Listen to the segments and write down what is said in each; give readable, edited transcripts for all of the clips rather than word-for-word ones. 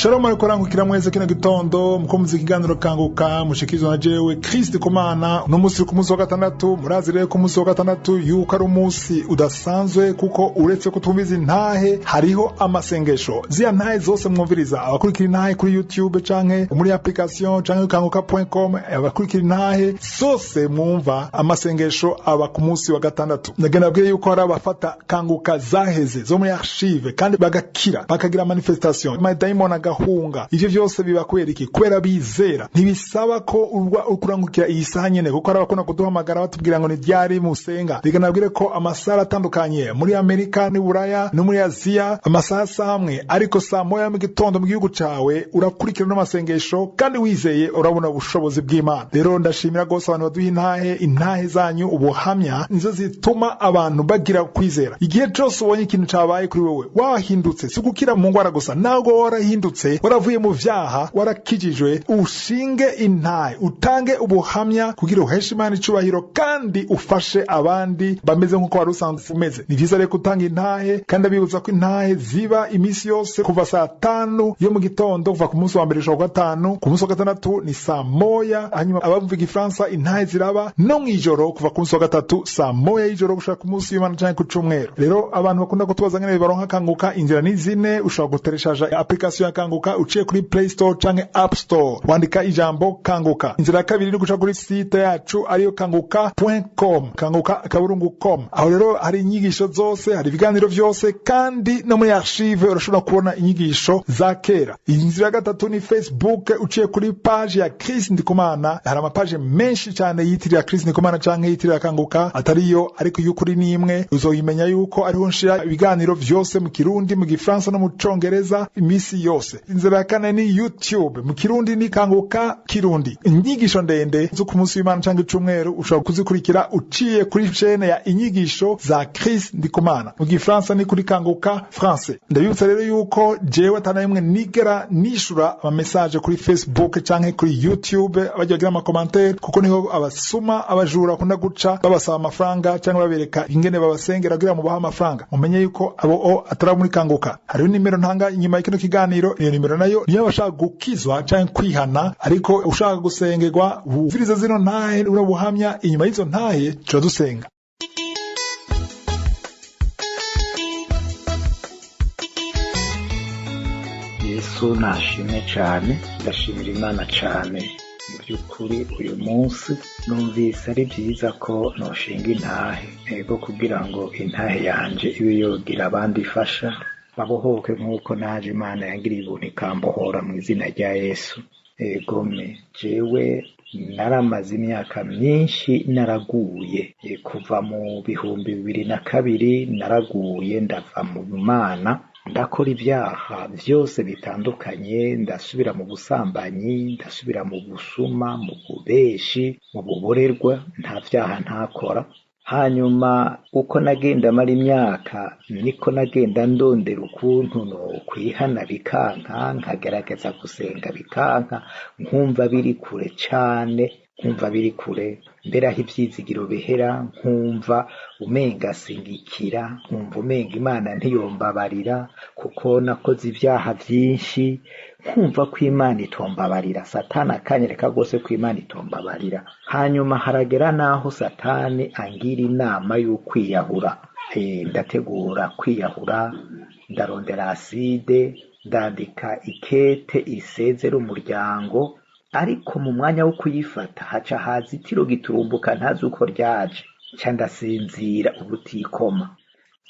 Shalom ariko rangukira mwese kino gitondo mukomeze ikiganiro kanguka mushikizwa na jewe Kristo Kumana no musi ku munsi wa gatandatu murazi rero ku munsi wa gatandatu yuko ari umunsi udasanzwe kuko uretse kutumviza intahe hariho amasengesho zia ntahe zose mwumviriza abakurikira intahe kuri YouTube canke muri application canke kanguka.com abakurikira intahe zose mwumva amasengesho aba ku munsi wa gatandatu ndagenda bwiye yuko hari abafata kanguka zaheze zo muri archive kandi bagakira bakagira manifestation daimon agahunga ivyo vyose biba kubera iki kubera bizera ntibisaba ko urwa ukurangukira iyi saha nyene kuko arabakona kuduhamagara batubwira ngo ni ryari musenga biganabwire ko amasara atandukanye muri Amerika ni Buraya no muri Aziya amasaha hamwe ariko saa moya mu gitondo mu gihugu cawe urakurikira no masengesho kandi wizeye urabona ubushobozi bw'Imana rero ndashimira gose abantu baduha intahe zanyu ubuhamya nizo zituma abantu bagira kwizera igihe cyose ubonye ikintu cabaye kuri wewe wahindutse sugukira mu ngwara gusa nago warahindutse waravuye mu vyaha warakijijwe ushinge intahe utange ubuhamya kugira uheshe Imana icubahiro kandi ufashe abandi bameze nkuko wari usanzwe umeze ni vyiza rero gutanga intahe kandi abibuza ko intahe ziba imisi yose kuva saa 5 yo mu gitondo kuva ku munsi wa mbere gushika ku 5 ku munsi wa gatandatu ni saa moya hanyuma abumva igifaransa intahe ziraba no mwijoro kuva ku munsi wa gatatu saa moya y'ijoro gushika ku munsi w'Imana canke ku cumwero rero abantu bakunda kutubaza ngene baronka kanguka inzira ni zine ushobora gutereshaja application ya kanguka uciye kuri Play Store canke App Store wandika ijambo kanguka inzira ya kabiri ni guca kuri site yacu ariyo kanguka.com kanguka.com aho rero hari inyigisho zose hari ibiganiro vyose kandi no muri archive urashobora kubona inyigisho za kera inzira ya gatatu ni Facebook uciye kuri page ya Kristo Ndikumana hari amapage menshi cyane yitirira Kristo Ndikumana canke yitirira kanguka atariyo ariko y'ukuri ni imwe uzoyimenya yuko ariho nshira ibiganiro vyose mu Kirundi mu Gifaransa no mu Congereza imisi yose inzira ya kane ni YouTube mu Kirundi ni kanguka Kirundi inyigisho ndende zo ku munsi w'Imana canke icumweru ushobora kuzikurikira uciye kuri chaîne ya inyigisho za Kristo Ndikumana mu Gifaransa ni kuri kanguka France ndabibutsa rero yuko jewe atanayimwe nigera nishura ama message kuri Facebook canke kuri YouTube abagira ama commentaire kuko niho abasuma abajura kunda guca babasaba amafaranga canke babereka ingene babasengera kugira mu baha amafaranga mumenye yuko abo atara muri kanguka hariho nimero ntanga inyuma y'ikino kiganiro iyo nimero nayo niyo bashaka gukizwa canke kwihana ariko ushaka gusengerwa uviriza zino ntahe urabuhamya inyuma y'izo ntahe cyo dusenga Yesu nashimwe cyane ndashimira Imana cyane mu by'ukuri uyu munsi numvise ari byiza ko noshinga intahe ego kugira ngo intahe yanje ibe yogira abandi ifasha babohoke nk'uko naje Imana yangiriye ubuntu ikambohora mu izina rya Yesu egome jewe naramaze imyaka myinshi naraguye kuva mu 2002 naraguye ndava mu Mana ndakora ibyaha byose bitandukanye ndasubira mu busambanyi ndasubira mu busuma mu bubeshi mu buborerwa nta vyaha ntakora hanyuma uko nagenda mara imyaka niko nagenda ndondera ukuntu no kwihana bikanka nkagerageza gusenga bikanka nkumva biri kure cyane nkumva biri kure mbere aho ivyizigiro bihera nkumva umenga singikira nkumva umenga Imana ntiyombabarira kuko nakoze ibyaha byinshi nkumva ko Imana itombabarira Satani akanyereka gose ko Imana itombabarira hanyuma haragera naho Satani angira inama y'ukwiyahura ndategura kwiyahura ndarondera aside ndandika ikete isezera umuryango ariko mu mwanya wo kuyifata haca haza itiro giturumbuka ntazi uko ryaje candasinzira ubutikoma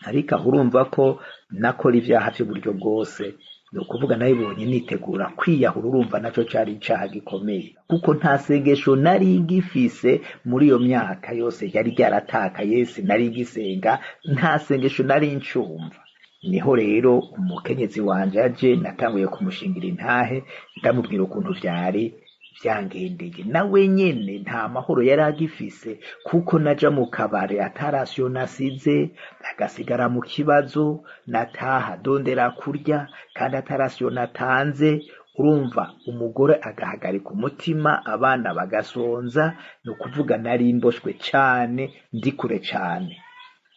ariko urumva ko nakora ivyaha by'uburyo bwose no kuvuga nayibonye nitegura kwiyahura urumva naco cari icaha gikomeye kuko nta sengesho nari ngifise muri iyo myaka yose yari ryarataka Yesu nari gisenga nta sengesho nari ncumva niho rero umukenyezi wanje aje natanguye kumushingira intahe ndamubwira ukuntu vyari vyangendeye nawe nyene nta mahoro yari agifise kuko naja mu kabare atarasiyo nasize agasigara mu kibazo nataha dondera kurya kandi atarasiyo natanze urumva umugore agahagarika umutima abana bagasonza no kuvuga nari imboshwe cyane ndi kure cyane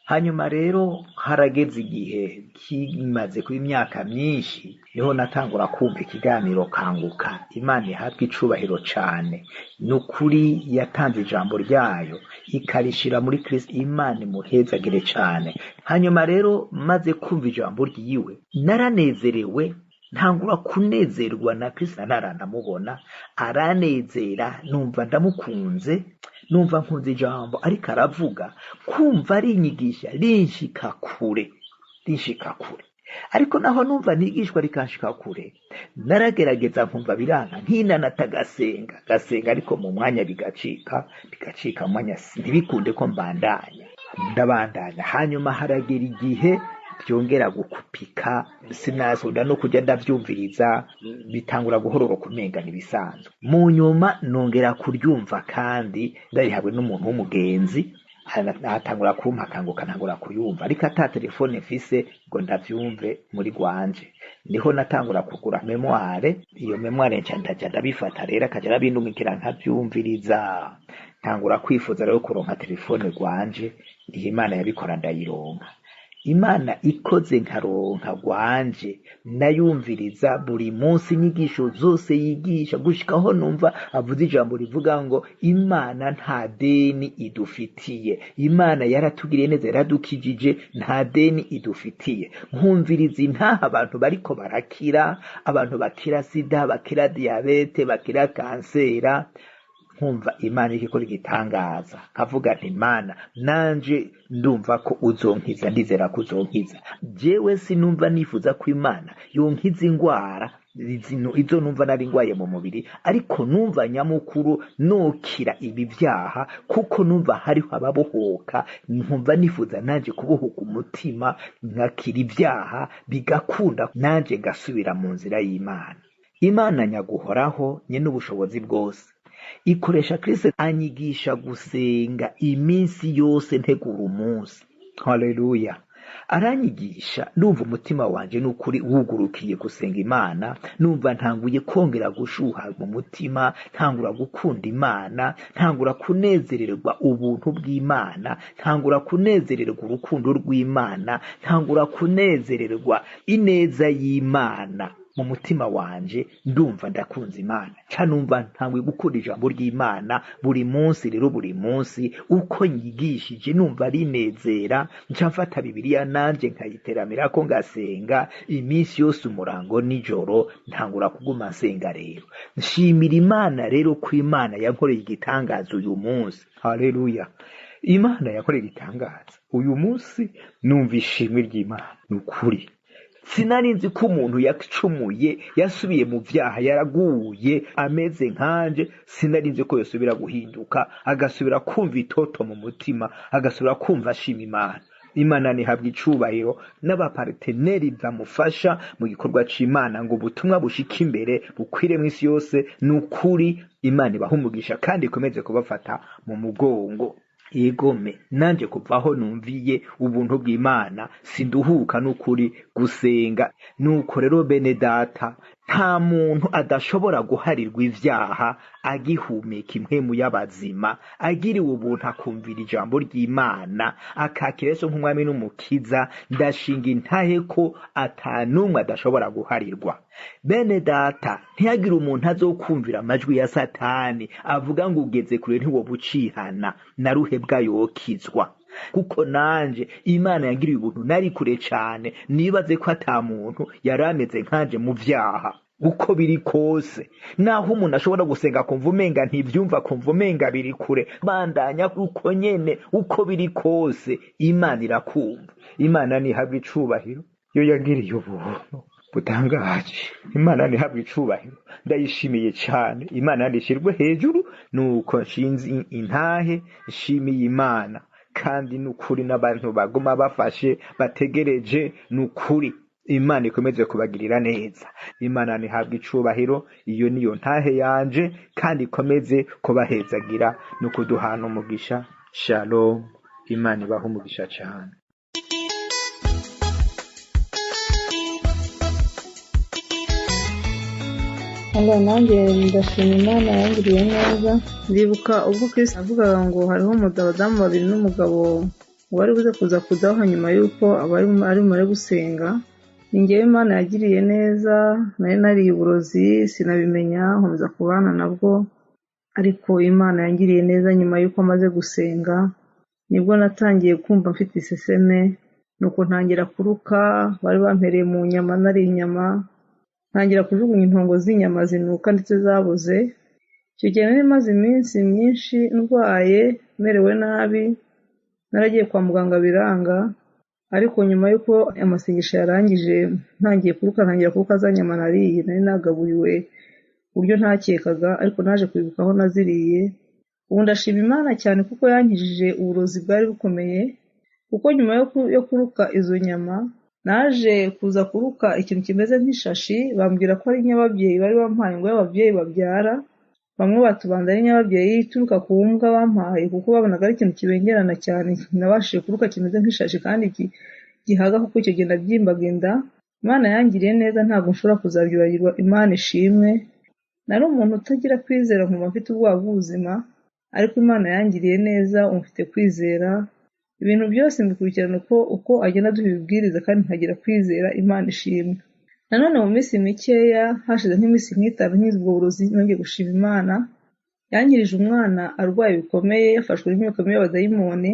hanyuma rero harageze igihe kimaze kuba imyaka myinshi niho natangura kumva ikiganiro Kanguka. Imana ihabwa icubahiro cane, nukuri yatanze ijambo ryayo ikarishira muri Kristo. Imana imuhezagire cane. Hanyuma rero maze kumva ijambo ryiwe naranezerewe, ntangura kunezerwa na Kristo. Naranamubona aranezera, numva ndamukunze, numva nkunze ijambo ariko aravuga, kumva ari inyigisha rinshika kure. Ariko naho numva nigishwa rikanshika kure, naragerageza nkumva biranga, nkinanata gasenga ariko mu mwanya bigacika mwanya ntibikunde ko ndabandanya. Hanyuma haragera igihe byongera gukupika, sinasubira no kujya ndavyumviriza, bitangura guhororo kumenga nibisanzwe. Mu nyuma nongera kuryumva kandi ndarihabwe n'umuntu w'umugenzi, atangura kumpa Kanguka, ntangura kuyumva ariko ata telefone mfise ngo ndavyumve muri gwanje. Niho natangura kugura memoire, iyo memoire nca ndabifata rero akaja arabindungikira nkavyumviriza. Ntangura kwifuza rero kuronka telefone gwanje, niho Imana yabikora ndayironka. Imana ikoze nkaronka gwanje, nayumviriza buri munsi inyigisho zose yigisha, gushikaho numva avuze ijambo rivuga ngo Imana nta deni idufitiye. Imana yaratugiriye neza, yaradukijije, nta deni idufitiye. Nkumviriza intaha abantu bariko barakira, abantu bakira sida, bakira diabete, bakira kansera, nkumva Imana ikikora igitangaza. Kavuga nti Imana nanje ndumva ko uzonkiza, ndizera ko uzonkiza. Jewe sinumva nifuza ko Imana yonkiza ingwara izo numva nari ngwaye mu mubiri, ariko numva nyamukuru nokira ibi vyaha, kuko numva hariho ababohoka. Nkumva nifuza nanje kubohoka umutima, nkakira ivyaha bigakunda, nanje gasubira mu nzira y'Imana. Imana nyaguhoraho nyene ubushobozi bwose ikoresha Kristo anyigisha gusenga iminsi yose ntegura umunsi. Haleluya. Aranyigisha, numva umutima wanje n'ukuri wugurukiye gusenga Imana, numva ntanguye kongera gushuha mu mutima, ntangura gukunda Imana, ntangura kunezererwa ubuntu bw'Imana, ntangura kunezererwa urukundo rw'Imana, ntangura kunezererwa ineza y'Imana. Mu mutima wanje ndumva ndakunze Imana, numva ntangwe gukunda ijambo ry'Imana buri munsi. Rero buri munsi uko nyigishije numva rinezera, mfata Bibiliya nanje nkayiteramira ko ngasenga iminsi yose, umurango nijoro, ntangura kuguma nsenga. Rero nshimira Imana rero ko Imana yankoreye igitangaza uyu munsi. Haleluya. Imana yakoreye igitangaza uyu munsi, numva ishimwe ry'Imana. Nukuri sinarinzi ko umuntu yacumuye, yasubiye mu vyaha, yaraguye ameze nkanje, sinarinzi ko yosubira guhinduka, agasubira kumva itoto mu mutima, agasubira kumva ashima Imana. Imana nihabwa icubahiro, n'abaparteneri bamufasha mu gikorwa c'Imana ngo ubutumwa bushika imbere bukwire mw'isi yose. Nukuri Imana ibahumugisha kandi ikomeze kubafata mu mugongo. Egome nanje kuvaho numviye ubuntu bw'Imana sinduhuka n'ukuri gusenga. Nuko rero bene data, nta muntu adashobora guharirwa ivyaha agihumeka impwemu y'abazima, agiriwe ubuntu akumvira ijambo ry'Imana, akakira Yesu nk'umwami n'umukiza. Ndashinga intahe ko atanumwe adashobora guharirwa. Bene data, ntihagire umuntu azokumvira amajwi ya Satani avuga ngo ugeze kure ntiwobucihana, na ruhebwa yokizwa. Kuko nanje Imana yangiriye ubuntu nari kure cane, nibaze ko ata muntu yarameze nkanje mu vyaha. Uko biri kose, naho umuntu ashobora gusenga kumva umenga ntivyumva, kumva umenga biri kure, bandanya uko nyene. Uko biri kose Imana irakumva. Imana nihabwa icubahiro, yo yangiriye ubuntu butangaje. Imana nihabwa icubahiro, ndayishimiye cyane. Imana ndishirwe hejuru. Nuko nshinzi intahe, nshimiye Imana kandi nukuri n'abantu bagoma bafashe bategereje. Nukuri Imana ikomeze kubagirira neza. Imana nihabwa icubahiro. Iyo niyo ntahe yanje, kandi ikomeze kubahezagira no kuduhana umugisha. Shalom. Imana ibahe umugisha cyane. ngo nanjye ndashima Imana yangiriye neza. Ndibuka ubwo Kristo avugaga ngo hariho abadamu babiri n'umugabo wari buze kuzaho hanyuma y'uko ari bumare gusenga. Ni njyewe Imana yagiriye neza, nari nariye uburozi sinabimenya, nkomeza kubana nabwo, ariko Imana yangiriye neza nyuma y'uko maze gusenga. Nibwo natangiye kumva mfite iseseme, nuko ntangira kuruka, bari bampereye mu nyama, nari inyama, ntangira kujugunya intongo z'inyama zinuka ndetse zabuze. Icyo gihe nari maze iminsi myinshi ndwaye, merewe nabi, naragiye kwa muganga biranga, ariko nyuma y'uko amasengesho yarangije ntangiye kuruka za nyama nariye, nari nagaburiwe uburyo ntakekaga, ariko naje kwibuka aho naziriye. Ubu ndashima Imana cyane kuko yankijije uburozi bwari bukomeye, kuko nyuma yo kuruka izo nyama naje kuza kuruka ikintu kimeze nk'ishashi, bambwira ko ari nyababyeyi bari bampaye ngo y'ababyeyi babyara. Bamwe batubanza ari nyababyeyi ituruka ku mbwa bampaye, kuko babonaga ari ikintu kibengerana cyane, nabashije kuruka kimeze nk'ishashi kandi gihaga, kuko icyo gihe nabyimbaga inda. Imana yangiriye neza, ntabwo nshobora kuzabyibagirwa. Imana ishimwe. Nari umuntu utagira kwizera, nkumva mfite ubwoba bw'ubuzima, ariko Imana yangiriye neza, mfite kwizera. Ibintu byose mbikurikirana uko agenda aduha ibibwiriza, kandi nkagira kwizera. Imana ishimwe. Nanone mu minsi mikeya, hashize nk'iminsi nk'itanu nkize ubwo burozi, nongeye gushima Imana. Yangirije umwana arwaye bikomeye, yafashwe n'imyuka mibi y'abadayimoni.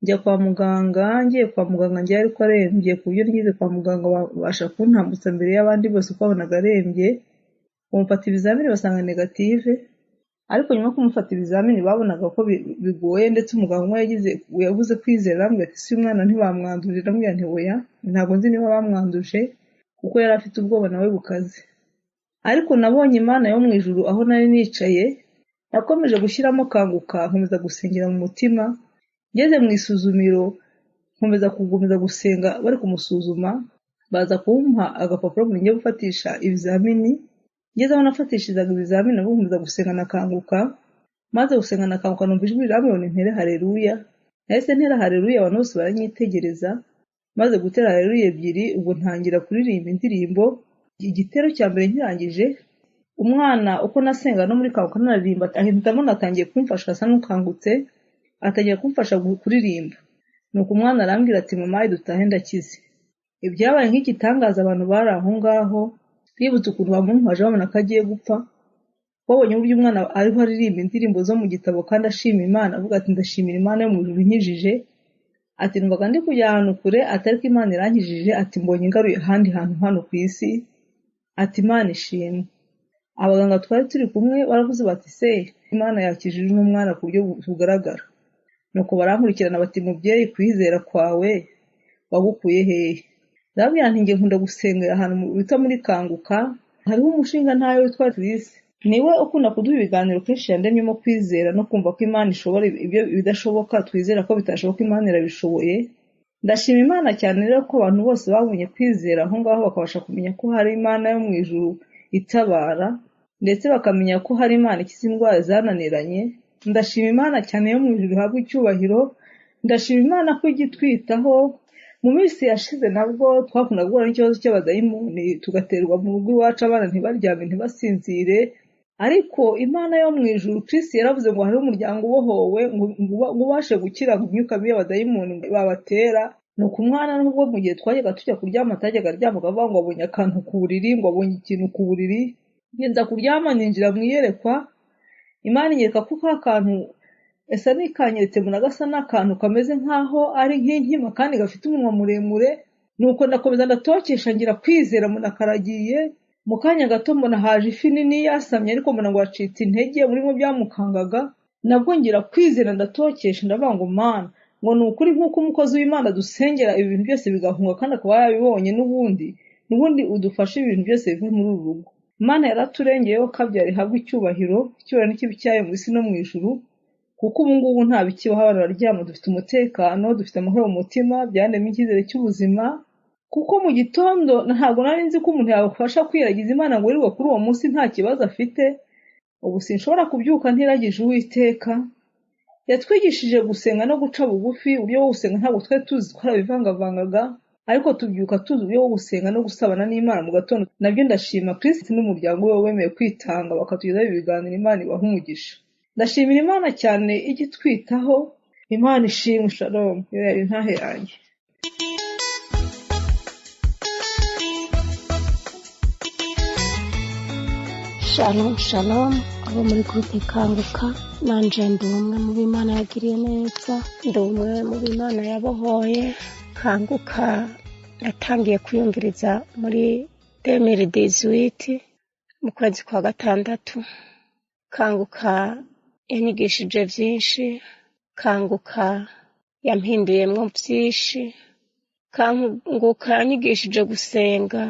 Njya kwa muganga, ngiye kwa muganga njya ariko arembye, ku buryo ngize kwa muganga babasha kuntambutsa mbere y'abandi bose uko babonaga arembye. Bamufata ibizamini basanga negative, ariko nyuma yo kumufata ibizamini babonaga ko bigoye, ndetse umuganga umwe yabuze kwizera, arambwira ati si umwana ntibamwanduje. Ndamubwira nti oya, ntabwo nzi niba bamwanduje, kuko yari afite ubwoba nawe bukaze. Ariko nabonye Imana yo mu ijuru aho nari nicaye, nakomeje gushyiramo kanguka, nkomeza gusengera mu mutima. Ngeze mu isuzumiro, nkomeza gusenga bari kumusuzuma, baza kumpa agapapuro ngo njye gufatisha ibizamini. Ngeze aho nafatishirizaga ibizamini, nabwo nkomeza gusenga na kanguka. Maze gusenga na kanguka, numva ijwi rirambwira ngo ntere haleluya. Nahise ntera haleluya, abantu bose baranyitegereza. Maze gutera haleluya ebyiri, ubwo ntangira kuririmba indirimbo. Igitero cya mbere nkirangije, umwana uko nasenga no muri kanguka naririmba, ahitamo natangiye kumfasha, asa n'ukangutse, atangiye kumfasha kuririmba. Nuko umwana arambwira ati mama dutahe ndakize. Ibyabaye nk'igitangaza, abantu bari aho ngaho bibutse ukuntu bamuntwaje babona ko agiye gupfa. Babonye uburyo umwana ariho aririmba indirimbo zo mu gitabo kandi ashima Imana, avuga ati ndashimira Imana yo mu ijuru inkijije. Ati numvaga ndi kujya ahantu kure, atari ko Imana irankijije. Ati mbonye ingaruye ahandi hantu hano ku isi. Ati Imana ishimwe. Abaganga twari turi kumwe baravuze bati se Imana yakijije n'umwana ku buryo bugaragara. Nuko barankurikirana bati mubyeyi, kwizera kwawe wagukuye hehe? Ndababwira nti nge nkunda gusengera ahantu bita muri kanguka, hariho umushinga ntayo witwa Chris, niwe ukunda kuduha ibiganiro kenshi yandemyemo kwizera no kumva ko Imana ishobora ibyo bidashoboka, twizera ko bitashoboka Imana irabishoboye. Ndashima Imana cyane rero ko abantu bose babonye kwizera aho ngaho, bakabasha kumenya ko hari Imana yo mu ijuru itabara, ndetse bakamenya ko hari Imana ikiza indwara zananiranye. Ndashima Imana cyane yo mu ijuru ihabwa icyubahiro. Ndashima Imana ko igitwitaho. Mu minsi yashize nabwo twakunda guhura n'ikibazo cy'abadayimoni, tugaterwa mu rugo iwacu, abana ntibaryame ntibasinzire. Ariko Imana yo mu ijuru, Kristo yaravuze ngo hari umuryango ubohowe, ngo ubashe gukira mu myuka mibi y'abadayimoni babatera. Nuko umwana nubwo mu gihe twajyaga tujya kuryama atajyaga aryama, akavuga ngo abonye akantu ku buriri, ngo abonye ikintu ku buriri. Ngenza kuryama, ninjira mu iyerekwa, Imana inyereka ko ka kantu esa nikanyeretse mbona gasa n'akantu kameze nk'aho ari nk'inkima kandi gafite umunwa muremure. Nuko ndakomeza ndatokesha, ngira kwizera, mbona karagiye. Mu kanya gato mbona haje ifi nini yasamye, ariko mbona ngo wacitse intege burimo byamukangaga. Nabwo ngira kwizera, ndatokesha, ndavuga ngo Mana, ngo ni ukuri nk'uko umukozi w'Imana dusengera ibintu byose bigahunga kandi akaba yabibonye, n'ubundi udufashe ibintu byose bive muri uru rugo. Imana yaraturengeyeho, kabyara ihabwa icyubahiro n'ikibi cyayo mu isi no mu ijuru, kuko ubu ngubu nta bikibaho, abantu bararyama, dufite umutekano, dufite amahoro mu mutima, byandemye icyizere cy'ubuzima. Kuko mu gitondo ntabwo nari nzi ko umuntu yabafasha kwiragiza Imana ngo wirirwa kuri uwo munsi nta kibazo afite. Ubu sinshobora kubyuka ntiragije Uwiteka. Yatwigishije gusenga no guca bugufi. Uburyo bwo gusenga ntabwo twari tuzi, twarabivangavangaga, ariko tubyuka tuzi uburyo bwo gusenga no gusabana n'Imana mu gatondo. Nabyo ndashima Kristo n'umuryango we wemeye kwitanga bakatugezaho ibi biganiro. Imana ibaha umugisha. Ndashimira Imana cyane igitwitaho. Imana ishimwe. Shalom. Iyo yari intahe yanjye. Shalom shalom, abo muri groupe Kanguka, nanje ndi umwe mu b'Imana yagiriye neza, ndi umwe mu b'Imana yabohoye. Kanguka natangiye kuyumviriza muri 2018 mu kwezi kwa gatandatu. Kanguka yanyigishije vyinshi, Kanguka yampinduyemwo vyinshi, Kanguka yanyigishije gusenga.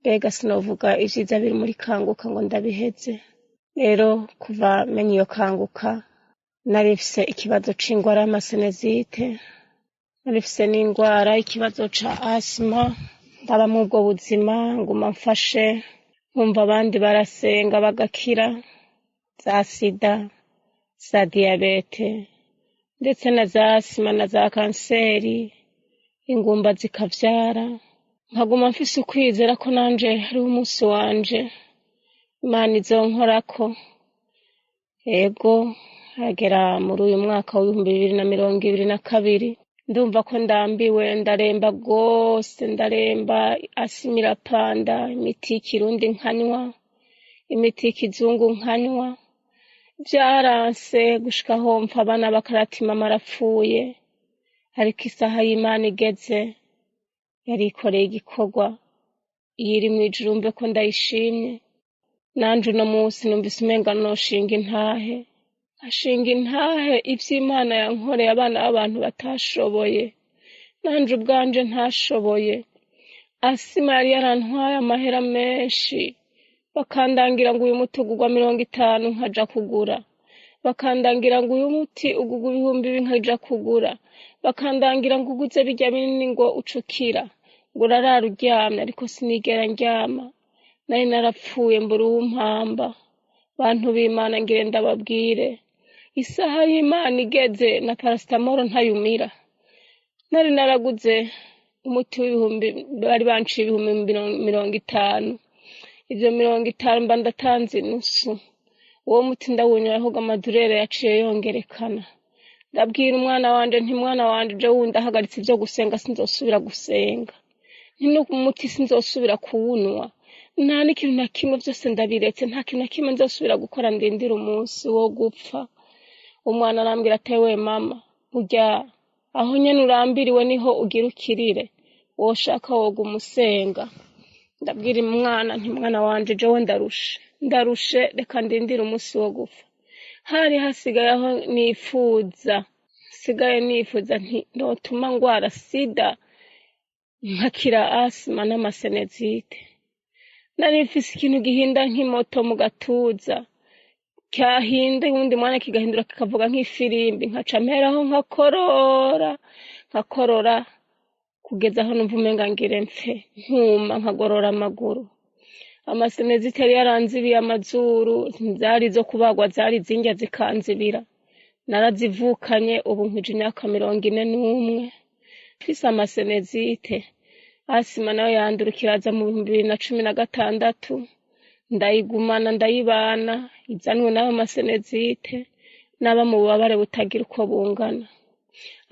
Mbega sinovuga ivyiza biri muri Kanguka ngo ndabiheze. Rero kuva menye iyo Kanguka narifise ikibazo c'ingwara y'amasenezite, narifise n'ingwara ikibazo ca asima, ndaba mu bwo buzima nguma mfashe, nkumva abandi barasenga bagakira, za sida, za diabete, ndetse na za asima na za kanseri, ingumba zikavyara. Nkaguma mfise ukwizera ko nanje hari umunsi wanje Imana izonkorako. Ego hagera muri uyu mwaka wa 2022 ndumva ko ndambiwe, ndaremba gose, ndaremba, asima irapanda, imiti y'ikirundi nkanywa, imiti y'ikizungu nkanywa, vyaranse gushika aho mpfa abana bakaratima marapfuye. Ariko isaha y'Imana igeze, yarikoreye igikorwa, iri mw'ijuru mbe ko ndayishimye. Nanje uno munsi numvise umenga noshinga intahe, ashinga intahe ivy'Imana yankoreye abana b'abantu batashoboye, nanje ubwanje ntashoboye. Asima yari yarantwaye amahera menshi, bakandangira ngo uyu muti ugurwa 50 nkaja kugura, bakandangira ngo uyu muti ugurwa 2000 nkaja kugura, bakandangira ngo uguze bijya binini ngo ucukira, ngo urarara uryamye. Ariko sinigera ndyama, nari narapfuye mbura uwumpamba. Bantu b'Imana ngire ndababwire, isaha y'Imana igeze na paracetamol ntayumira. Nari naraguze umuti w'ibihumbi, bari banciye 50. Ivyo 50 mba ndatanze nusu. Uwo muti ndawunywa ahubwo amadurere yaciye yongerekana. Ndabwira umwana wanje nti mwana wanje je wundi ahagaritse ivyo gusenga sinzosubira gusenga, nino umuti sinzosubira kuwunwa, nta n'ikintu na kimwe vyose ndabiretse, nta kintu na kimwe nzosubira gukora, ndindira umunsi wo gupfa. Umwana arambwira ati we mama, urya aho nyene urambiriwe niho ugira ukirire, woshaka woga umusenga. Ndabwira umwana nti mwana wanje jewe ndarushe, reka ndindira umunsi wo gupfa. Hari hasigaye aho nifuza nti notuma ngwara sida nkakira asima n'amasenezite. Nari mfise ikintu gihinda nk'imoto mu gatuza, cyahinda undi mwana kigahindura kikavuga nk'ifirimbi, nkaca mperaho nkakorora kugeza aho numva umenga ngire mpfe, nkuma nkagorora amaguru. Amasenezite yari yaranzibiye amazuru, zari zo kubagwa, zari zinjya zikanzibira. Narazivukanye ubu nkije imyaka 41. Mfise amasenezite. Asima nayo yandurukiraza mu 2016, ndayigumana ndayibana, izanwe n'ayo masenezite, naba mu bubabare butagira uko bungana.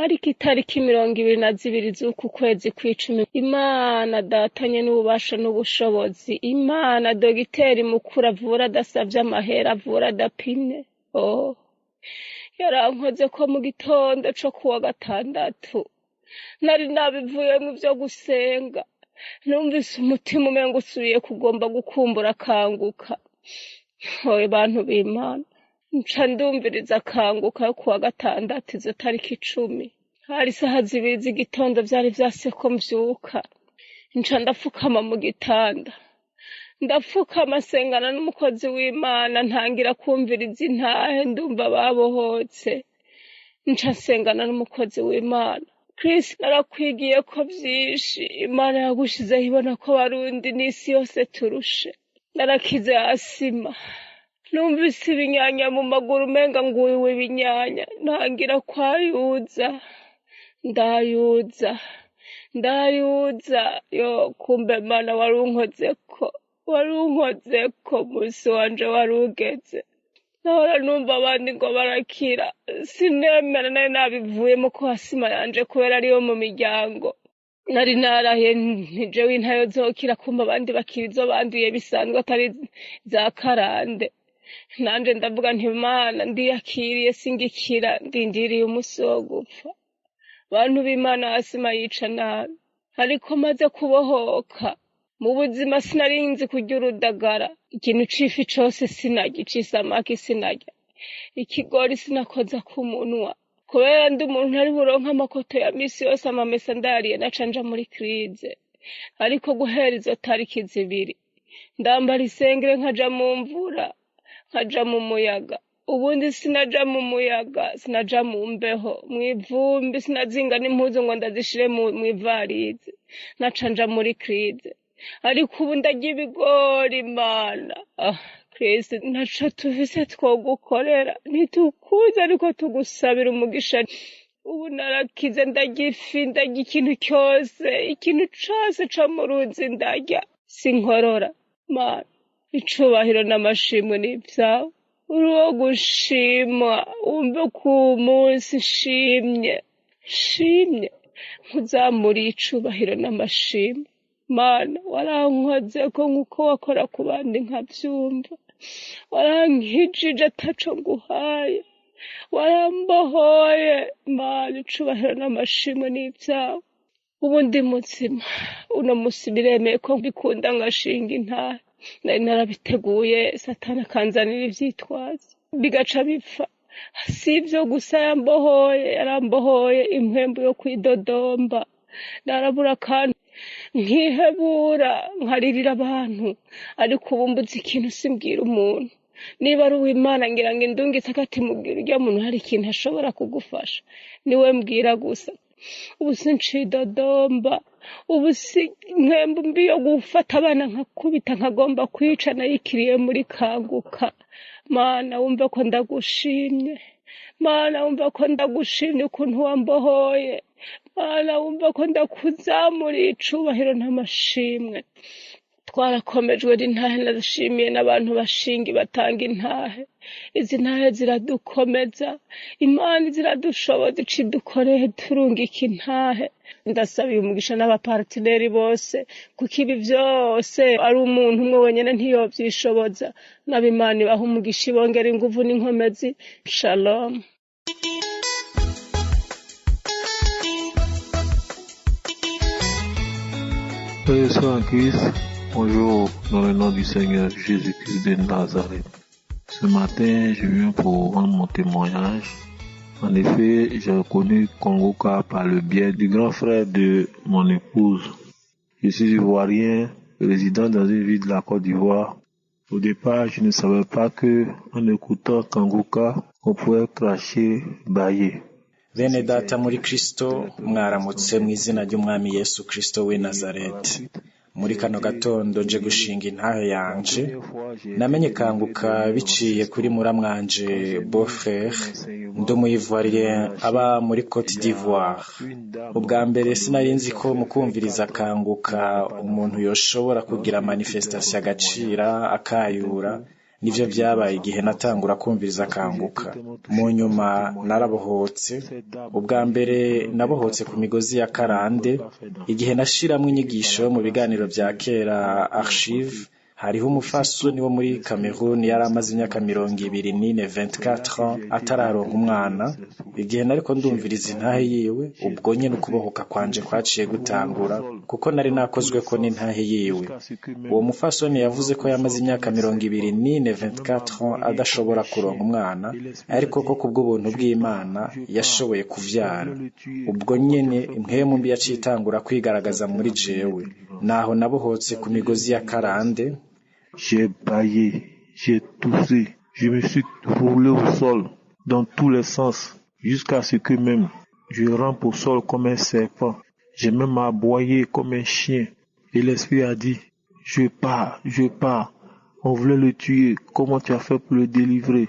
Ariko itariki 22 z'uku kwezi kw'icumi, Imana datanye n'ububasha n'ubushobozi, Imana dogiteri mukuru avura adasavye amahera, avura adapimye, yarankoze ko mu gitondo co kuwa gatandatu nari nabivuyemo ivyo gusenga, numvise umutima umenga usubiye kugomba gukumbura Kanguka. Hoye bantu b'Imana, nca ndumviriza Kanguka yo kuwa gatandatu izo tariki 10. Hari isaha 2 z'igitondo, vyari vyaseko mvyuka. Nca ndafukama mu gitanda, ndafukama sengana n'umukozi w'Imana, ntangira kumviriza intahe, ndumva babohotse. Nca sengana n'umukozi w'Imana, Kristo narakwigiye ko vyinshi Imana yagushizeho, ibona ko Barundi n'isi yose turushe. Narakize asima, numvise ibinyanya mu maguru umenga nguwiwe ibinyanya, ntangira kwayuza, ndayuza. Yo kumbe Mana warunkozeko, musi wanje warugeze. nahora numva abandi ngo barakira sinemera nari nabivuyemo ko hasima yanje kubera ariyo mu miryango nari narahiye ntije w'intayo zokira kumva abandi bakira izo banduye bisanzwe atari za karande nanje ndavuga nti Mana ndiyakiriye singikira ndindiriye umunsi wo gupfa bantu b'Imana hasima yica nabi ariko maze kubohoka mu buzima sinarinzi kurya urudagara ikintu cifi cose sinarya icisamaki sinarya ikigori sinakoza ku munwa kubera ndi umuntu ari buronka amakoto ya misi yose amamesa ndariye nacanja muri krize ariko guhera izo tariki zibiri ndambara isengere nkaja mu mvura nkaja mu muyaga ubundi sinaja mu muyaga sinaja mu mbeho mw'ivumbi sinazinga n'impuzu ngo ndazishire mu ivarize nacanja muri krize ariko ubu ndarya ibigori Mana Kristo ntaco tuvise twogukorera ntitukuze ariko tugusabira umugisha ubu narakize ndarya ifi ndarya ikintu cose co mu ruzi ndarya sinkorora Mana icubahiro n'amashimwe n'ivyawe uruwo gushimwa umve ku munsi shimye nkuzamuriye icubahiro n'amashimwe Mana warankoze ko nkuko wakora ku bandi nkavyumva warankijije ataco nguhaye warambohoye Mana icubahiro n'amashimwe n'ivyawe ubu ndi muzima uno musi biremeye ko mbikunda ngashinga intahe nari narabiteguye satani akanzanira ivyitwazo bigaca bipfa si ivyo gusa yarambohoye impwembu yo kwidodomba narabura kandi nkihebura nkaririra abantu ariko ubu mbuze ikintu simbwira umuntu niba ari uw'Imana ngira ngo indungitse akati mubwira urya muntu hari ikintu ashobora kugufasha niwe mbwira gusa ubu sincidodomba ubu si nkembu mbi yo gufata abana nkakubita nkagomba kwica nayikiriye muri Kanguka Mana wumva ko ndagushimye Mana wumva ko ndagushimye ukuntu wambohoye Mana wumva ko ndakuzamuriye icubahiro n'amashimwe twarakomejwe n'intahe ndashimiye n'abantu bashingi batanga intahe izi ntahe ziradukomeza Imana ziradushoboza icidukoreye turungika intahe ndasabiye umugisha n'abaparteneri bose kuko ibi vyose ari umuntu umwe wenyene ntiyovyishoboza n'ab'Imana ibaha umugisha ibongera inguvu n'inkomezi shalom Frères et sœurs en Christ, bonjour dans le nom du Seigneur Jésus-Christ de Nazareth. Ce matin, je viens pour rendre mon témoignage. En effet, j'ai reconnu Kanguka par le biais du grand frère de mon épouse. Je suis ivoirien, résident dans une ville de la Côte d'Ivoire. Au départ, je ne savais pas que, en écoutant Kanguka, on pouvait cracher, bailler. Bene data muri Kristo mwaramutse mu izina ry'umwami Yesu Kristo w'i Nazareti. Muri kano gatondo nje gushinga intahe yanje namenye Kanguka biciye kuri muramwanje beau-frère ndo mu Ivoirien aba muri Côte d'Ivoire. Ubwa mbere sinarinzi ko mukumviriza Kanguka umuntu yoshobora kugira manifestation agacira akayura nivyo vyabaye igihe natangura kumviriza Kanguka. Mu nyuma narabohotse. Ubwa mbere nabohotse ku migozi ya karande igihe nashiramwe inyigisho mu biganiro vya kera archive. Hariho umufasoni wo muri Cameroon yari amaze imyaka 24 ans atararonka umwana. Igihe nariko ndumviriza intahe yiwe ubwo nyene ukubohoka kwanje kwaciye gutangura kuko nari nakozwe ko n'intahe yiwe. Uwo mufasoni yavuze ko yamaze imyaka 24 ans adashobora kuronka umwana ariko ko kubw'ubuntu bw'Imana yashoboye kuvyara. Ubwo nyene impwemu mbi yacitangura kwigaragaza muri jewe naho nabohotse ku migozi ya karande. J'ai baillé, j'ai toussé, je me suis roulé au sol dans tous les sens jusqu'à ce que même je rampe au sol comme un serpent. J'ai même aboyé comme un chien et l'esprit a dit je pars, on voulait le tuer, comment tu as fait pour le délivrer?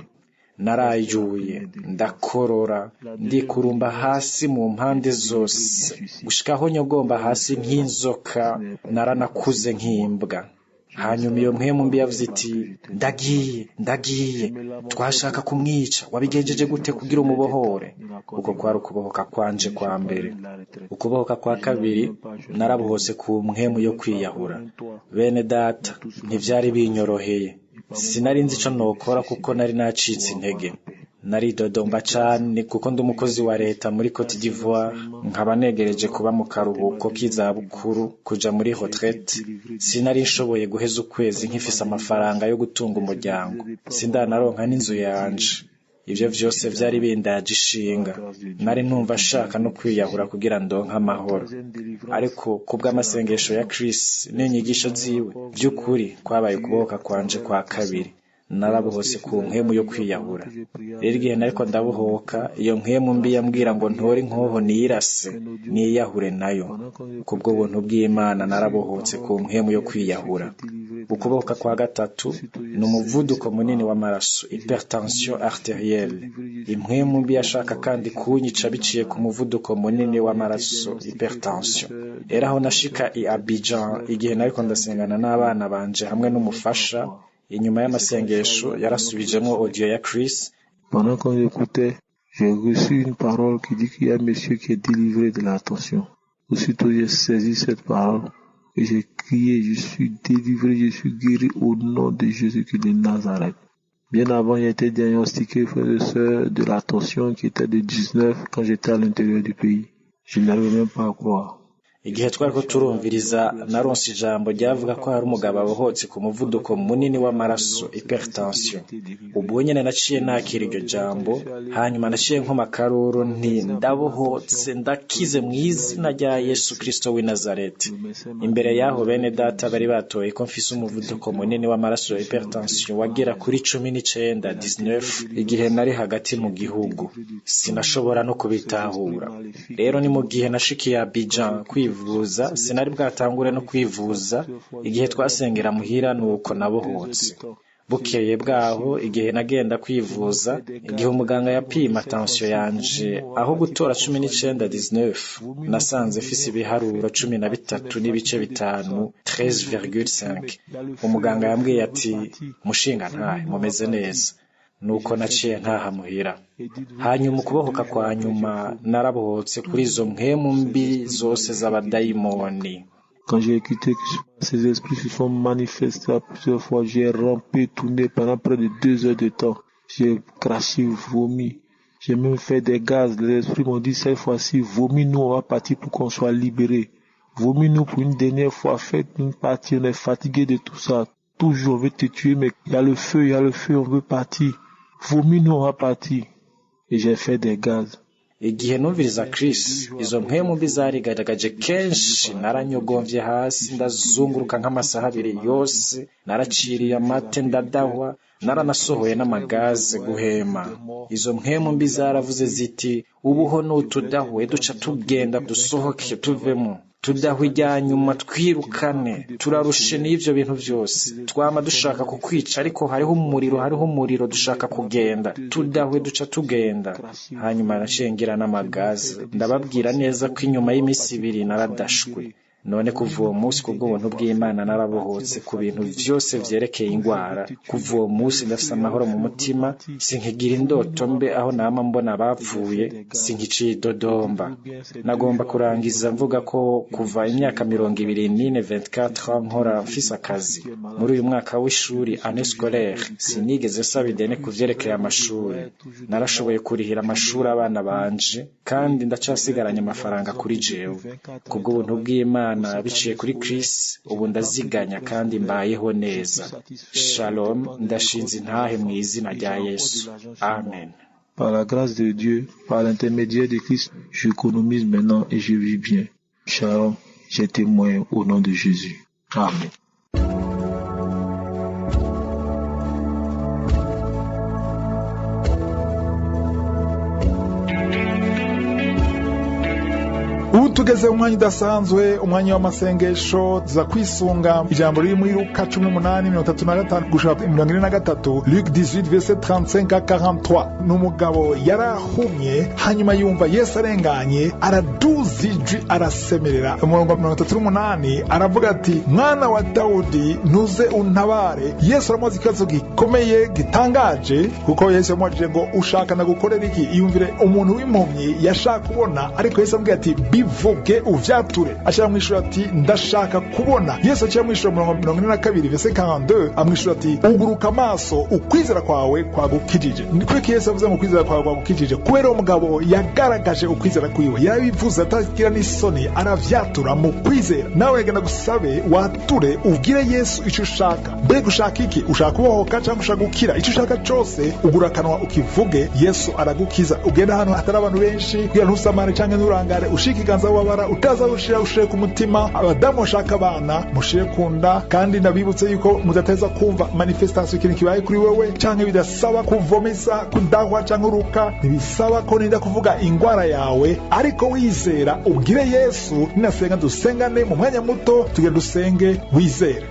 Narayuye ndakorora ndikurumba hasi mu mpande zose gushikaho nyogomba hasi nk'inzoka naranakuze nk'imbwa. hanyuma iyo mpwemu mbi yavuze iti ndagiye twashaka kumwica wabigenjeje gute kugira umubohore. uko kwari ukubohoka kwanje kwa mbere. ukubohoka kwa kabiri narabohotse ku mpwemu yo kwiyahura. bene data ntivyari binyoroheye, sinari nzi ico nokora kuko nari nacitse intege. naridodomba cane kuko ndi umukozi wa leta muri Cote d'Ivoire, nkaba negereje kuba mu karuhuko k'izabukuru kuja muri retraite. sinari nshoboye guheza ukwezi nkifise amafaranga yo gutunga umuryango, sindanaronka n'inzu yanje. ivyo vyose vyari bindaje ishinga. nari numva nshaka no kwiyahura kugira ndonke amahoro, ariko kubw'amasengesho ya Chris n'inyigisho ziwe vy'ukuri kwabaye ukubohoka kwanje kwa kabiri. narabohotse ku mpwemu yo kwiyahura. rero igihe nariko ndabohoka, iyo mpwemu mbi yambwira ngo ntore inkoho nirase niyahure nayo. kubwo buntu bw'Imana narabohotse ku mpwemu yo kwiyahura. ukubohoka kwa gatatu ni umuvuduko munini w'amaraso, hypertension arterielle. impwemu mbi yashaka kandi kunyica biciye ku muvuduko munini w'amaraso, hypertension. era aho nashika i Abidjan, igihe nariko ndasengana n'abana banje hamwe n'umufasha, inyuma y'amasengesho yarasubijemo audio ya Chris. Pendant qu'on écoutait, j'ai reçu une parole qui dit qu'il y a un monsieur qui est délivré de la tension. Aussitôt j'ai saisi cette parole et j'ai crié, je suis délivré, je suis guéri au nom de Jésus-Christ de Nazareth. Bien avant, j'ai été diagnostiqué, frère et sœur, de la tension qui était de 19 quand j'étais à l'intérieur du pays. Je n'arrivais même pas à croire. igihe twariko turumviriza naronse ijambo ryavuga ko hari umugabo abohotse ku muvuduko munini w'amaraso, hypertension. ubwo nyene naciye nakira iryo jambo, hanyuma naciye nkoma karuru nti ndabohotse, ndakize mu izina rya Yesu Kristo w'i Nazareti. imbere yaho bene data bari batoye ko mfise umuvuduko munini w'amaraso, hypertension, wagera kuri 19 igihe nari hagati mu gihugu. sinashobora no kubitahura. rero ni mu gihe nashikiye Abidjan kwivuza, sinari bwatangure no kwivuza. igihe twasengera muhira nuko nabohotse. bukeye bwaho, igihe nagenda kwivuza, igihe umuganga yapima tension yanje, aho gutora 19 nasanze fise ibiharuro 13 n'ibice bitanu, 13,5. umuganga yambwiye ati mushinga ntahe mumeze neza. nuko naciye ntaha muhira. hanyuma ukubohoka kwa nyuma narabohotse kuri izo mpwemu mbi zose z'abadayimoni. Quand j'ai quitté, ces esprits se sont manifestés plusieurs fois. J'ai rampé, tourné pendant près de 2 heures de temps. J'ai craché, vomi. J'ai même fait des gaz. Les esprits m'ont dit cette fois-ci, vomis-nous, on va partir pour qu'on soit libérés. Vomis-nous pour une dernière fois, faites-nous partir, on est fatigué de tout ça. Toujours on veut te tuer, mais il y a le feu, on veut partir. Vomis-nous, on va partir. Et j'ai fait des gaz. igihe numviriza Chris, izo mpwemu mbi zarigaragaje kenshi. naranyogomvye hasi, ndazunguruka nk'amasaha 2 yose, naraciriye amate, ndadahwa, naranasohoye n'amagaze guhema. izo mpwemu mbi zaravuze ziti, ubuho n'utudahwe duca tugenda, dusohoke tuvemo, tudahwe ijyanyuma, twirukane, turarushe n'ivyo bintu vyose. twama dushaka kukwica, ariko hariho umuriro dushaka kugenda, tudahwe duca tugenda. hanyuma nacengira n'amagaze. ndababwira neza ko inyuma y'imisi 2 naradashwe. none kuva uwo munsi kubw'ubuntu bw'Imana narabohotse ku bintu vyose vyerekeye ingwara. kuva uwo munsi ndafise amahoro mu mutima, sinkigira indoto mbe aho nama mbona bapfuye, sinkiciye dodomba. nagomba kurangiza mvuga ko kuva imyaka 24 nkora mfise akazi. muri uyu mwaka w'ishuri année scolaire sinigeze nsaba ideni kuvyerekeye amashuri. narashoboye kurihira amashuri abana banje, kandi ndacasigaranye amafaranga kuri jewe. kubw'ubuntu bw'Imana biciye kuri Chris, ubu ndaziganya kandi mbayeho neza. Shalom, ndashinze intahe mu izina rya Yesu. Amen. Par la grâce de Dieu, par l'intermédiaire de Christ, j'économise maintenant et je vis bien. Shalom, j'ai témoin au nom de Jésus. Amen. tugeze umwanya udasanzwe, umwanya w'amasengesho. Tuza kwisunga ijambo riri muri Luka 18:35 gushika 43, Luc 18 verset 35 à 43. N'umugabo yarahumye, hanyuma yumva Yesu arenganye, araduza ijwi arasemerera. Umurongo 38 aravuga ati, mwana wa Dawudi ntuze untabare. Yesu aramubaza ikibazo gikomeye gitangaje, kuko Yesu yamubajije ngo ushaka na gukorera iki? Iyumvire umuntu w'impumyi yashaka kubona, ariko Yesu amubwira ati bivuge uvyature. Ashira mwishura ati ndashaka kubona. Yesu aciye mwishura umurongo 42 verset 42 amwishura ati uguruka amaso, ukwizera kwawe kwagukijije. Ni kweki Yesu avuze ngo ukwizera kwawe kwagukijije, kubera umugabo yagaragaje ukwizera kwiwe, yarabivuze atagira n'isoni, aravyatura mu kwizera. Nawe genda gusabe wature, ubwire Yesu icyo ushaka. Mbega ushaka iki? Ushaka kubohoka cyangwa ushaka gukira? Icyo ushaka cyose ugura kanwa ukivuge, Yesu aragukiza. Ugenda hano hatari abantu benshi, kugira ntusamare cyangwa nturangare, ushika iganza wabara, utaza ushire ku mutima. Abadamu bashaka abana mushire kunda, kandi ndabibutse yuko mudateza kumva manifestation ikintu kibaye kuri wewe, cyangwa bidasaba kuvomesa, kudahwa cyangwa uruka, ntibisaba ko ninda kuvuga ingwara yawe, ariko wizera ubwire Yesu. Ninasenga dusengane mu mwanya muto, tugende dusenge wizere.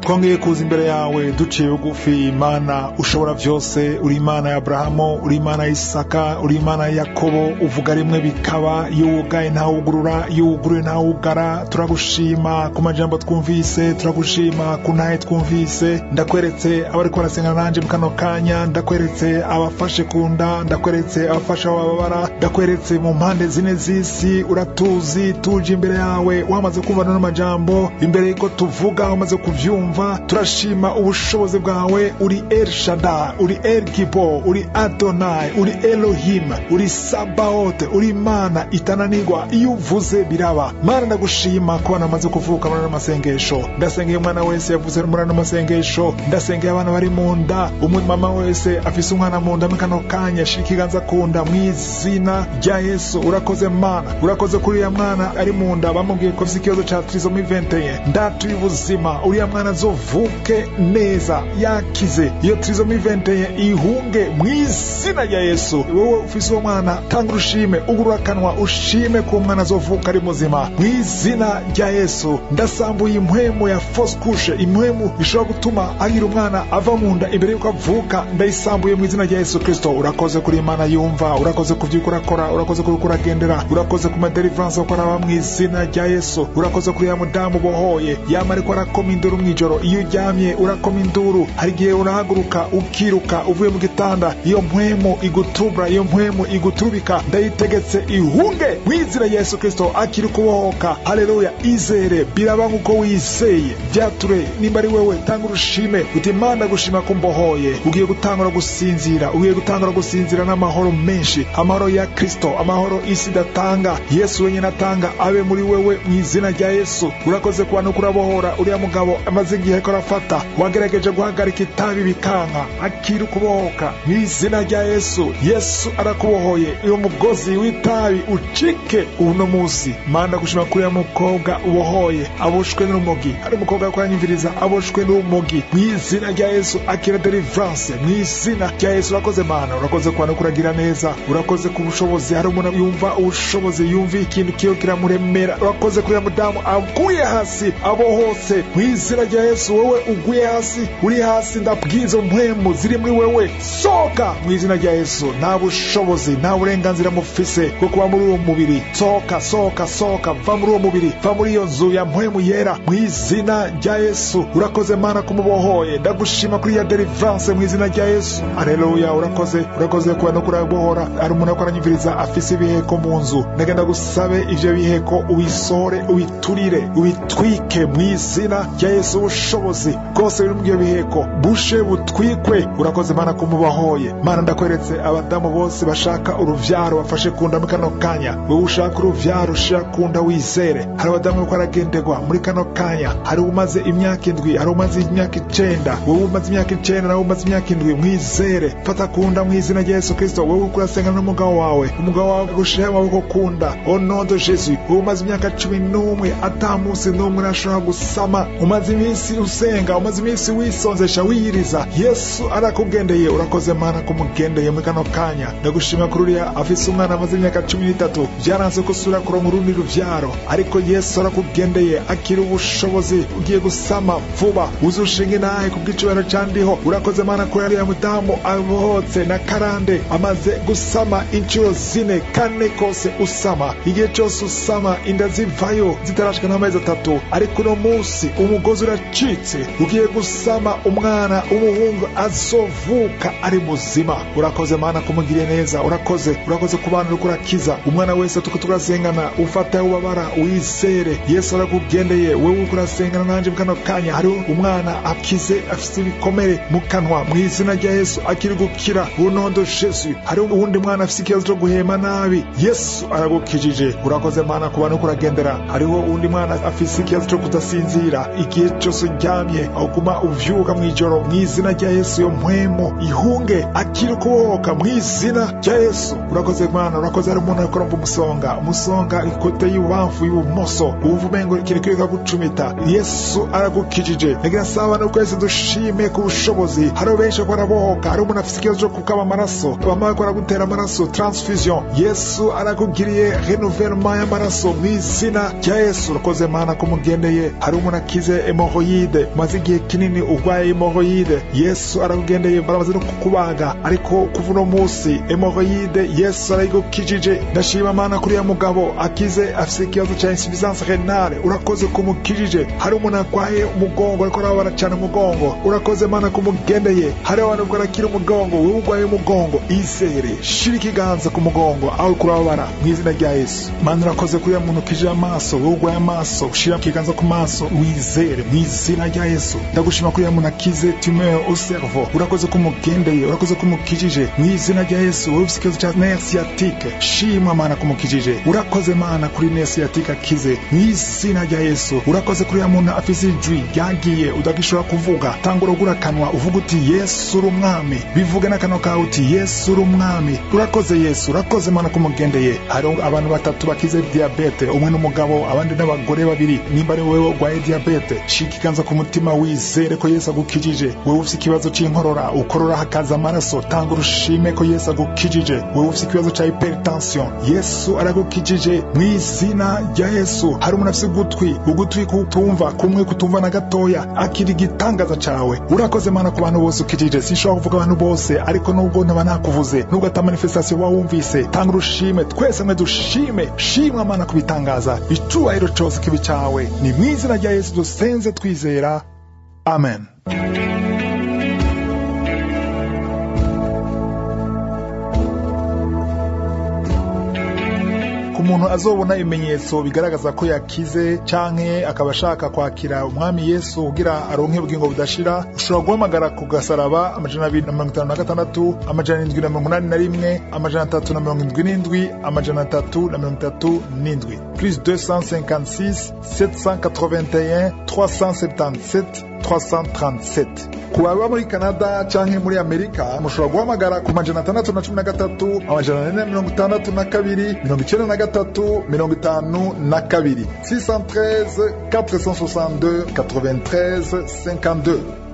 Twongeye kuza imbere yawe duciye bugufi. Imana ushobora byose, uri Imana ya Abrahamu, uri Imana ya Isaka, uri Imana ya Yakobo. Uvuga rimwe bikaba, iyo wugaye ntawugurura, iyo wuguruye ntawugara. Turagushima ku majambo twumvise, turagushima ku ntahe twumvise. Ndakweretse abariko barasenga nanje mu kano kanya, ndakweretse abafashe kunda, ndakweretse abafasha bababara, ndakweretse mu mpande zine z'isi. Uratuzi, tuje imbere yawe, wamaze kumvana n'amajambo, imbere yuko tuvuga wamaze kuvyumva. Turashima ubushobozi bwawe. Uri El Shaddai, uri El Gibor, uri Adonai, uri Elohim, uri Sabaoth, uri Imana itananirwa. Iyo uvuze biraba. Mana ndagushima ko namaze kuvuka muri amasengesho. Ndasengeye umwana wese yavuze muri amasengesho, ndasengeye abana bari mu nda, umumama wese afise umwana mu nda mukano kanya, shika iganza kunda mu izina rya Yesu. Urakoze Mana, urakoze kuri ya mwana ari mu nda, bamubwiye ko afise ikibazo ca trisomie 21. Ndatuye ubuzima, uriya mwana zovuke neza, yakize iyo trisomie 21 ihunge mu izina rya Yesu. Wowe ufise uwo mwana, tanga urushime, ugurura kanwa ushime ko umwana zovuka ari muzima mu izina rya Yesu. Ndasambuye impwemu ya fausse couche, impwemu ishobora gutuma agira umwana ava mu nda imbere yuko avuka, ndayisambuye mu izina rya Yesu Kristo. Urakoze kuri Imana yumva, urakoze kuvyukura kora, urakoze kuri kuragendera, urakoze ku deliverance ukora mu izina rya Yesu. Urakoze kuri ya mudamu bohoye, yamara ko arakoma induru mwijoro. Iyo uryamye urakoma induru, hari igihe urahaguruka ukiruka uvuye mu gitanda, iyo mpwemu igutubra, iyo mpwemu iguturubika, ndayitegetse ihunge mu izina rya Yesu Kristo. Akiri kubohoka. Haleluya. Izere biraba nkuko wizeye. Byature nimba ari wewe, tanga urushime uti Imana gushima ko mbohoye. Ugiye gutangura gusinzira, ugiye gutangura gusinzira n'amahoro menshi, amahoro ya Kristo, amahoro isi datanga, Yesu wenyine atanga, abe muri wewe mu izina rya Yesu. Urakoze kubantu kurabohora uriya mugabo amaze igihe ko arafata, wagerageje guhagarika itabi bikanka, akiri kubohoka mu izina rya Yesu. Yesu arakubohoye, iyo mugozi w'itabi ucike uno munsi. Mana gushima kuri ya mukobwa ubohoye, aboshwe n'urumogi, ari umukobwa kuranyumviriza aboshwe n'urumogi mu izina rya Yesu. Akira deliverance mu izina rya Yesu. Urakoze Mana, urakoze kubantu kuragira neza, urakoze ku bushobozi. Hari umuntu yumva ubushobozi, yumva ikintu kiyo kiramuremera. Urakoze kuri ya mudamu aguye hasi abohose mu izina rya Yesu. Wowe uguye hasi, uri hasi, ndabwiza mpwemu ziri muri wewe, soka mu izina rya Yesu. Nta bushobozi, nta burenganzira mufise bwo kuba muri uwo mubiri. Soka, soka, soka, va muri uwo mubiri, va muri iyo nzu ya mpwemu yera mu izina rya Yesu. Urakoze Mana kumubohoye, ndagushima kuri ya deliverance mu izina rya Yesu. Haleluya. Urakoze kuba no kurabohora. Ari umuntu akoranyumviriza afise ibiheko mu nzu, ndagenda gusabe ivyo biheko ubisore, ubiturire, ubitwike mu izina rya Yesu. Ubushobozi bwose biri mu biheko bushe butwikwe. Urakoze Mana kumubohoye. Mana ndakweretse abadamu bose bashaka uruvyaro, bafashe kunda mu kano kanya. Wewe ushaka uruvyaro, ushaka kunda wizere. Hari abadamu ko aragendegwa muri kano kanya, hari umaze imyaka 7, hari umaze imyaka 9, wewe umaze imyaka 9 nawe umaze imyaka 7, mwizere. Fata kunda mu izina rya Yesu Kristo. Wewe ukurasenga n'umugabo wawe, umugabo wawe gushira amaboko kunda, au nom de Jésus. Wewe umaze imyaka 11 atamusi n'umwe nashobora gusama, umaze iminsi iminsi usenga, umaze iminsi wisonzesha wiyiriza, Yesu arakugendeye. Urakoze Mana kumugendeye muri kano kanya. Ndagushimira kuri uriya afise umwana amaze imyaka 13 byaranze ko sura kuronka urundi ruvyaro, ariko Yesu arakugendeye, akira ubushobozi, ugiye gusama vuba, uzushinga naye kubw'icubahiro candiho. Urakoze Mana ko yari ya mudamu abohotse na karande amaze gusama incuro 4 kane kose usama, igihe cyose usama inda zivayo zitarashika n'amezi 3, ariko uno munsi umugozi uracitse, ugiye gusama umwana umuhungu azovuka ari muzima. Urakoze Mana kumugiriye neza, urakoze ku bantu uriko urakiza umwana wese tuko turazengana, ufata ubabara wizere. Yesu arakugendeye, wewe uriko urasengana nanje mu kano kanya, hari umwana akize afite ibikomere mu kanwa, mu izina rya Yesu akiri gukira unondo Yesu. Hari uwundi mwana afite ikibazo cyo guhema nabi, Yesu aragukijije. Urakoze Mana ku bantu kuragendera. Hariho uwundi mwana afite ikibazo cyo kudasinzira, igihe cyose uryamye ahuguma uvyuka mwijoro, mu izina rya Yesu yo mpwemo ihunge akiri kubohoka mu izina rya Yesu. Urakoze Mana, urakoze. Hari umuntu akora umusonga ikote y'ubamfu y'ubumoso, uvumengo kirikirika gucumita, Yesu aragukijije. Nagira saba no kwese dushime ku bushobozi. Hari benshi barabohoka, hari umuntu afite ikibazo cyo kukaba amaraso, bamara gukora gutera amaraso transfusion, Yesu aragugiriye renouvellement y'amaraso mu izina rya Yesu. Urakoze Mana kumugendeye. Hari umuntu akize hemorrhoide, maze igihe kinini urwaye hemorrhoide, Yesu arakugendeye, baramaze no kukubaga, ariko kuva uno munsi hemorrhoide Yesu arayigukijije. Ndashima Mana kuri ya mugabo akize afite ikibazo cya insuffisance renale, urakoze kumukijije. Hari umuntu akwaye umugongo ariko arabara cyane umugongo, urakoze Mana kumugendeye. Hari abantu barakira umugongo, wewe urwaye umugongo, izere, shira ikiganza ku mugongo aho kurabara mu izina rya Yesu. Mana urakoze kuri ya muntu kije amaso, wewe urwaye amaso, shira ikiganza ku maso wizere mu izina rya Yesu. Ndagushima kuri ya muntu akize tumeur au cerveau, urakoze kumugendeye, urakoze kumukijije mu izina rya Yesu. Wewe ufite ikibazo cya nerf sciatique, shima Mana kumukijije. Urakoze Mana kuri nerf sciatique akize mu izina rya Yesu. Urakoze kuri ya muntu afise ijwi ryagiye udagishobora kuvuga, tangura ugura kanwa uvuga uti Yesu uri umwami, bivuge n'akanwa kawe uti Yesu uri umwami. Urakoze Yesu, urakoze Mana kumugendeye. Hari abantu 3 bakize diabete, umwe n'umugabo abandi n'abagore 2. Nimba ari wewe urwaye diabete, shika ikanza ku mutima wizere ko Yesu agukijije. Wewe ufite ikibazo cy'inkorora, ukorora hakaza amaraso, tangura ushime ko Yesu agukijije. Wewe ufite ikibazo cya hypertension, Yesu aragukijije mu izina rya Yesu. Hari umuntu afite ugutwi kutumva kumwe, kutumva na gatoya, akiri gitangaza cawe. Urakoze Mana ku bantu bose ukijije. Sinshobora kuvuga abantu bose, ariko nubwo ntaba nakuvuze, nubwo ata manifestation wawumvise, tangura ushime, twese mwe dushime. Shimwa Mana kubitangaza, icubahiro cyose kibi cawe. Ni mu izina rya Yesu dusenze twizera, amen. Umuntu azobona ibimenyetso bigaragaza ko yakize canke akaba ashaka kwakira umwami Yesu kugira aronke ubugingo budashira, ushobora guhamagara ku gasaraba 256 781 377 337 plus 256 781 377 337. Kuba muri Canada canke muri Amerika mushobora guhamagara ku 613 462 93 613 462 93 52.